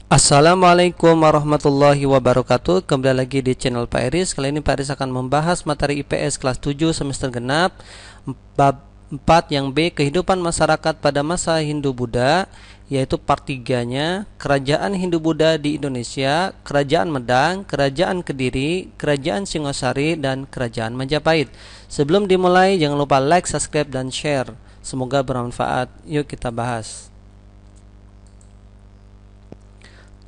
Assalamualaikum warahmatullahi wabarakatuh. Kembali lagi di channel Pak Iris. Kali ini Pak Iris akan membahas materi IPS kelas 7 semester genap bab 4 yang B, kehidupan masyarakat pada masa Hindu-Buddha, yaitu part 3-nya Kerajaan Hindu-Buddha di Indonesia, Kerajaan Medang, Kerajaan Kediri, Kerajaan Singosari, dan Kerajaan Majapahit. Sebelum dimulai, jangan lupa like, subscribe, dan share. Semoga bermanfaat. Yuk kita bahas.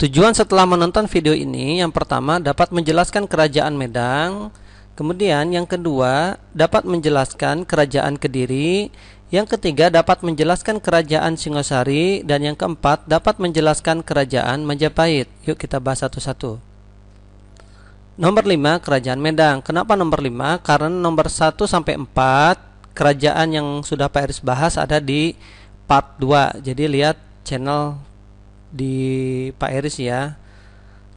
Tujuan setelah menonton video ini, yang pertama dapat menjelaskan Kerajaan Medang, kemudian yang kedua dapat menjelaskan Kerajaan Kediri, yang ketiga dapat menjelaskan Kerajaan Singosari, dan yang keempat dapat menjelaskan Kerajaan Majapahit. Yuk kita bahas satu-satu. Nomor 5, Kerajaan Medang. Kenapa nomor 5? Karena nomor 1 sampai 4 kerajaan yang sudah Pak Iris bahas ada di part 2. Jadi lihat channel di Pak Iris ya.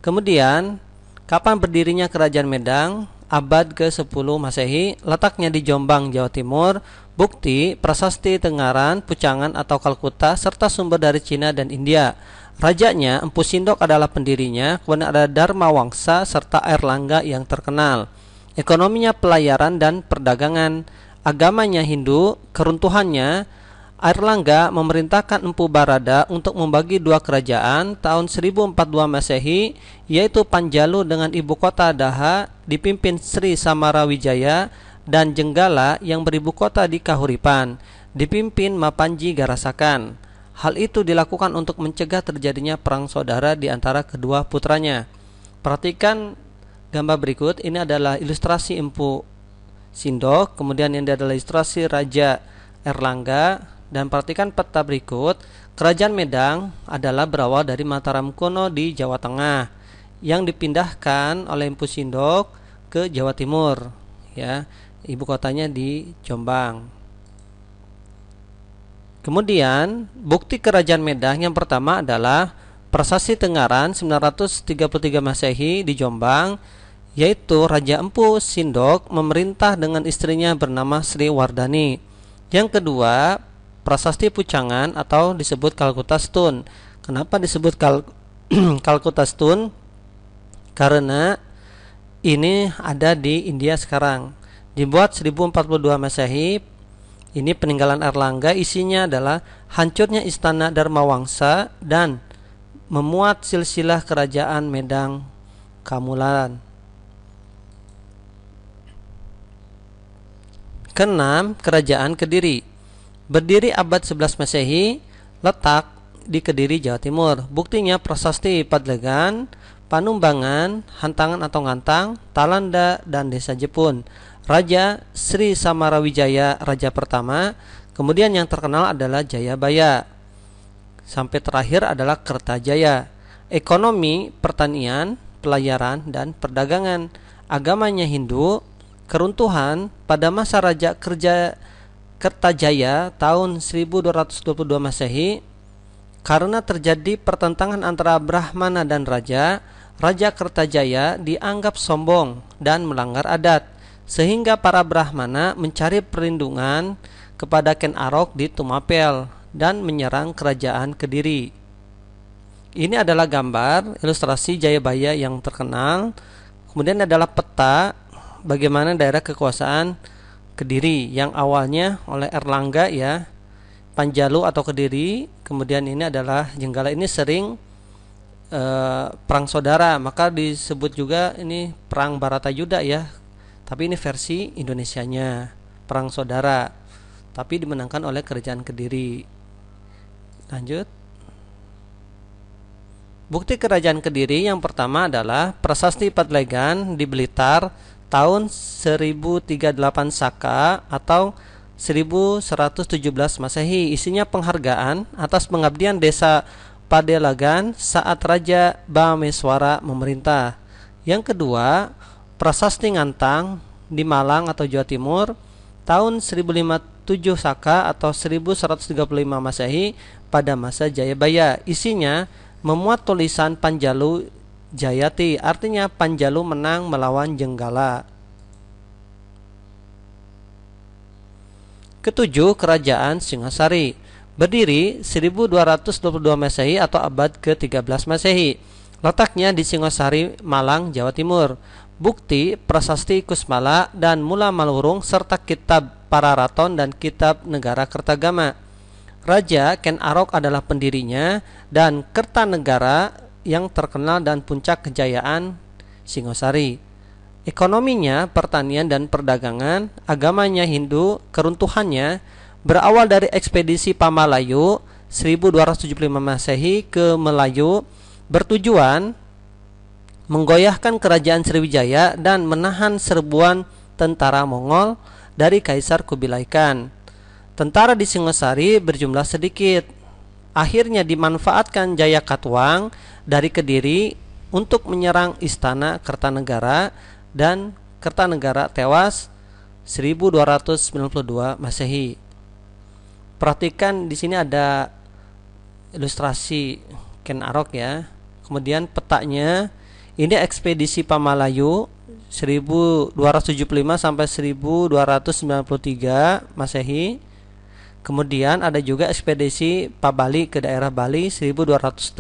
Kemudian kapan berdirinya Kerajaan Medang? Abad ke-10 Masehi, letaknya di Jombang, Jawa Timur. Bukti prasasti Tengaran, Pucangan atau Kalkuta, serta sumber dari Cina dan India. Rajanya Empu Sindok adalah pendirinya, kemudian ada Dharma Wangsa serta Airlangga yang terkenal. Ekonominya pelayaran dan perdagangan. Agamanya Hindu. Keruntuhannya, Airlangga memerintahkan Empu Barada untuk membagi dua kerajaan tahun 1042 Masehi, yaitu Panjalu dengan ibu kota Daha dipimpin Sri Samarawijaya, dan Jenggala yang beribu kota di Kahuripan dipimpin Mapanji Garasakan. Hal itu dilakukan untuk mencegah terjadinya perang saudara di antara kedua putranya. Perhatikan gambar berikut. Ini adalah ilustrasi Empu Sindok, kemudian ini adalah ilustrasi Raja Airlangga. Dan perhatikan peta berikut. Kerajaan Medang adalah berawal dari Mataram kuno di Jawa Tengah yang dipindahkan oleh Empu Sindok ke Jawa Timur ya. Ibu kotanya di Jombang. Kemudian bukti Kerajaan Medang yang pertama adalah Prasasti Tengaran 933 Masehi di Jombang, yaitu Raja Empu Sindok memerintah dengan istrinya bernama Sri Wardani. Yang kedua, Prasasti Pucangan atau disebut Kalkuta Stone. Kenapa disebut Kalkuta Stone? Karena ini ada di India sekarang. Dibuat 1042 Masehi. Ini peninggalan Airlangga. Isinya adalah hancurnya istana Dharma Wangsa dan memuat silsilah kerajaan Medang Kamulan. Keenam, Kerajaan Kediri. Berdiri abad 11 Masehi, letak di Kediri, Jawa Timur. Buktinya prasasti Padlegan, Panumbangan, Hantangan atau Ngantang, Talanda, dan Desa Jepun. Raja Sri Samarawijaya, raja pertama. Kemudian yang terkenal adalah Jayabaya. Sampai terakhir adalah Kertajaya. Ekonomi, pertanian, pelayaran, dan perdagangan. Agamanya Hindu. Keruntuhan pada masa Raja Kertajaya tahun 1222 Masehi, karena terjadi pertentangan antara Brahmana dan Raja Kertajaya dianggap sombong dan melanggar adat, sehingga para Brahmana mencari perlindungan kepada Ken Arok di Tumapel dan menyerang Kerajaan Kediri. Ini adalah gambar ilustrasi Jayabaya yang terkenal. Kemudian adalah peta bagaimana daerah kekuasaan Kediri yang awalnya oleh Airlangga ya, Panjalu atau Kediri. Kemudian ini adalah Jenggala. Ini sering perang saudara, maka disebut juga ini perang Baratayuda ya. Tapi ini versi Indonesianya, perang saudara, tapi dimenangkan oleh Kerajaan Kediri. Lanjut. Bukti Kerajaan Kediri yang pertama adalah Prasasti Padlegan di Blitar tahun 1038 Saka atau 1117 Masehi. Isinya penghargaan atas pengabdian desa Padelagan saat Raja Bhameswara memerintah. Yang kedua, Prasasti Ngantang di Malang atau Jawa Timur tahun 1057 Saka atau 1135 Masehi pada masa Jayabaya. Isinya memuat tulisan Panjalu Jayati, artinya Panjalu menang melawan Jenggala. Ketujuh, Kerajaan Singosari. Berdiri 1222 Masehi atau abad ke-13 Masehi. Letaknya di Singosari, Malang, Jawa Timur. Bukti Prasasti Kusmala dan Mula Malurung serta Kitab Pararaton dan Kitab Negara Kertagama. Raja Ken Arok adalah pendirinya dan Kertanegara yang terkenal dan puncak kejayaan Singosari. Ekonominya pertanian dan perdagangan, agamanya Hindu, keruntuhannya berawal dari ekspedisi Pamalayu 1275 Masehi ke Melayu bertujuan menggoyahkan kerajaan Sriwijaya dan menahan serbuan tentara Mongol dari Kaisar Kubilai Khan. Tentara di Singosari berjumlah sedikit. Akhirnya dimanfaatkan Jaya Katuang dari Kediri untuk menyerang istana Kertanegara dan Kertanegara tewas 1292 Masehi. Perhatikan di sini ada ilustrasi Ken Arok ya. Kemudian petanya ini ekspedisi Pamalayu 1275 sampai 1293 Masehi. Kemudian ada juga ekspedisi Pabali ke daerah Bali 1284.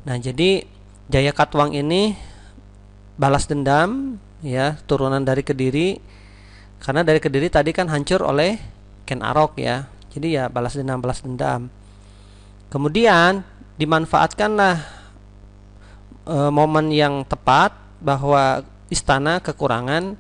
Nah, jadi Jaya Katuang ini balas dendam ya, turunan dari Kediri. Karena dari Kediri tadi kan hancur oleh Ken Arok ya. Jadi ya balas dendam. Kemudian dimanfaatkanlah momen yang tepat bahwa istana kekurangan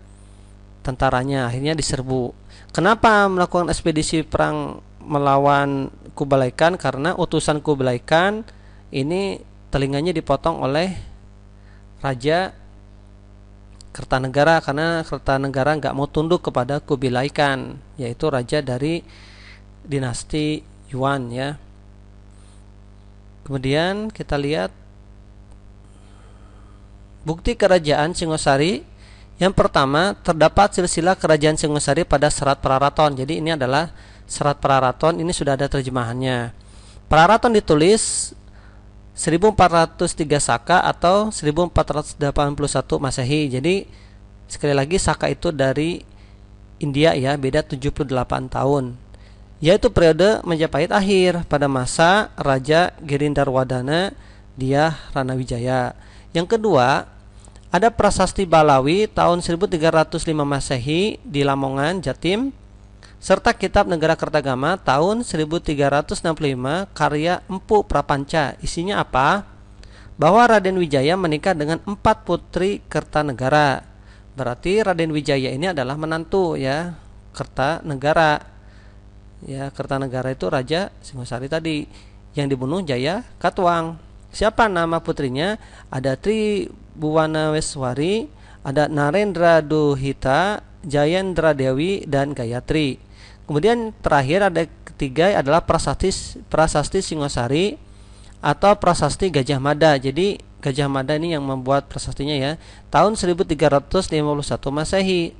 tentaranya, akhirnya diserbu. Kenapa melakukan ekspedisi perang melawan Kubilai Khan? Karena utusan Kubilai Khan ini telinganya dipotong oleh Raja Kertanegara, karena Kertanegara nggak mau tunduk kepada Kubilai Khan, yaitu raja dari dinasti Yuan ya. Kemudian kita lihat bukti kerajaan Singosari. Yang pertama, terdapat silsilah kerajaan Singosari pada Serat Pararaton. Jadi ini adalah Serat Pararaton, ini sudah ada terjemahannya. Pararaton ditulis 1403 Saka atau 1481 Masehi. Jadi sekali lagi Saka itu dari India ya, beda 78 tahun. Yaitu periode Majapahit akhir pada masa Raja Girindarwadana Dyah Ranawijaya. Yang kedua, ada prasasti Balawi tahun 1305 Masehi di Lamongan, Jatim, serta Kitab Negara Kertagama tahun 1365 karya Empu Prapanca. Isinya apa? Bahwa Raden Wijaya menikah dengan 4 putri Kertanegara. Berarti Raden Wijaya ini adalah menantu ya Kertanegara. Ya, Kertanegara itu Raja Singosari tadi yang dibunuh Jaya Katuang. Siapa nama putrinya? Ada Tribuwanaweswari, ada Narendra Duhita, Jayendra Dewi, dan Gayatri. Kemudian terakhir ada ketiga adalah prasasti Singosari atau prasasti Gajah Mada. Jadi Gajah Mada ini yang membuat prasastinya ya. Tahun 1351 Masehi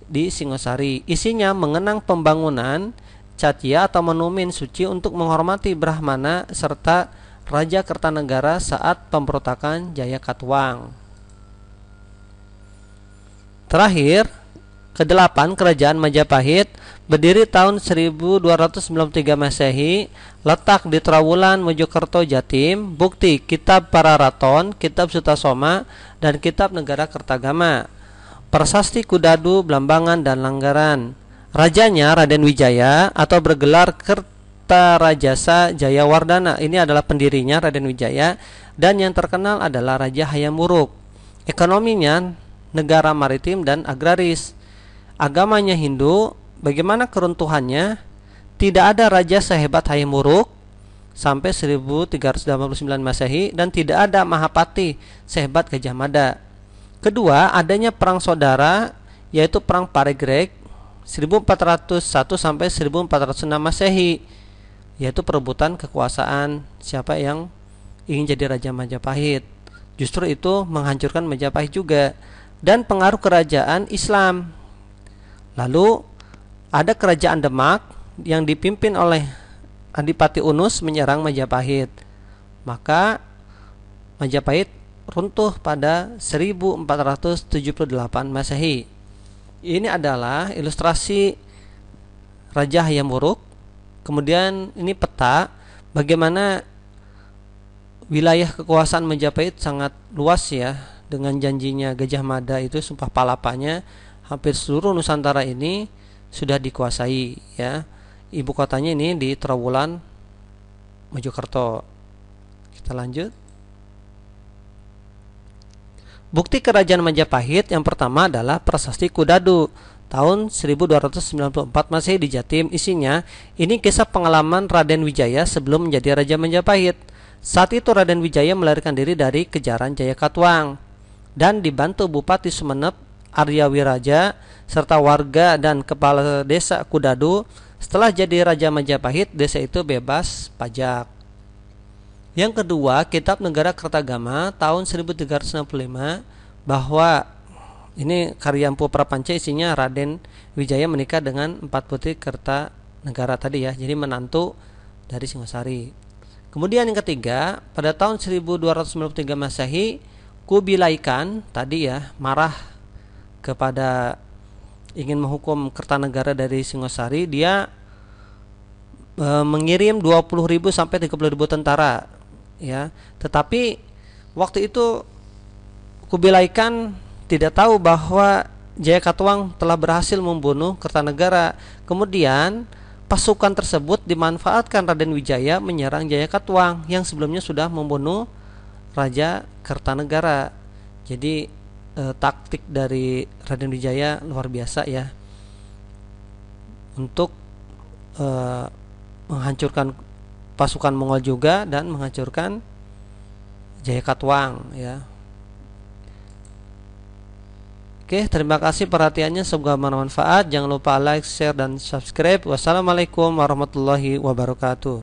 di Singosari. Isinya mengenang pembangunan Catya atau monumen suci untuk menghormati Brahmana serta Raja Kertanegara saat pemberontakan Jaya Katuang. Terakhir, ke-8 Kerajaan Majapahit berdiri tahun 1293 Masehi, letak di Trawulan, Mojokerto, Jatim. Bukti Kitab Pararaton, Kitab Sutasoma, dan Kitab Negara Kertagama. Prasasti Kudadu, Blambangan, dan Langgaran. Rajanya Raden Wijaya atau bergelar Kertarajasa Jayawardana. Ini adalah pendirinya Raden Wijaya, dan yang terkenal adalah Raja Hayam Wuruk. Ekonominya negara maritim dan agraris. Agamanya Hindu. Bagaimana keruntuhannya? Tidak ada raja sehebat Hayam Wuruk sampai 1389 Masehi, dan tidak ada Mahapati sehebat Gajah Mada. Kedua, adanya perang saudara yaitu perang Paregreg 1401 sampai 1406 Masehi, yaitu perebutan kekuasaan siapa yang ingin jadi Raja Majapahit. Justru itu menghancurkan Majapahit juga. Dan pengaruh kerajaan Islam. Lalu ada kerajaan Demak yang dipimpin oleh Adipati Unus menyerang Majapahit. Maka Majapahit runtuh pada 1478 Masehi. Ini adalah ilustrasi Raja Hayam Wuruk Kemudian ini peta bagaimana wilayah kekuasaan Majapahit sangat luas ya, dengan janjinya Gajah Mada itu Sumpah Palapanya hampir seluruh Nusantara ini sudah dikuasai ya. Ibu kotanya ini di Trowulan, Mojokerto. Kita lanjut. Bukti kerajaan Majapahit yang pertama adalah Prasasti Kudadu tahun 1294 Masehi di Jatim. Isinya ini kisah pengalaman Raden Wijaya sebelum menjadi Raja Majapahit. Saat itu Raden Wijaya melarikan diri dari kejaran Jayakatwang dan dibantu Bupati Sumenep Arya Wiraja serta warga dan kepala desa Kudadu. Setelah jadi Raja Majapahit, desa itu bebas pajak. Yang kedua, Kitab Negara Kertagama tahun 1365, bahwa ini karya Empu Prapanca, isinya Raden Wijaya menikah dengan 4 putri Kertanegara tadi ya, jadi menantu dari Singosari. Kemudian yang ketiga, pada tahun 1293 Masehi, Kubilai Khan tadi ya marah kepada ingin menghukum Kertanegara dari Singosari. Dia mengirim 20.000 sampai 30.000 tentara ya. Tetapi waktu itu Kubilai Khan tidak tahu bahwa Jayakatwang telah berhasil membunuh Kertanegara. Kemudian pasukan tersebut dimanfaatkan Raden Wijaya menyerang Jayakatwang yang sebelumnya sudah membunuh Raja Kertanegara. Jadi taktik dari Raden Wijaya luar biasa ya, untuk menghancurkan pasukan Mongol juga dan menghancurkan Jayakatwang ya. Oke, terima kasih perhatiannya, semoga bermanfaat. Jangan lupa like, share, dan subscribe. Wassalamualaikum warahmatullahi wabarakatuh.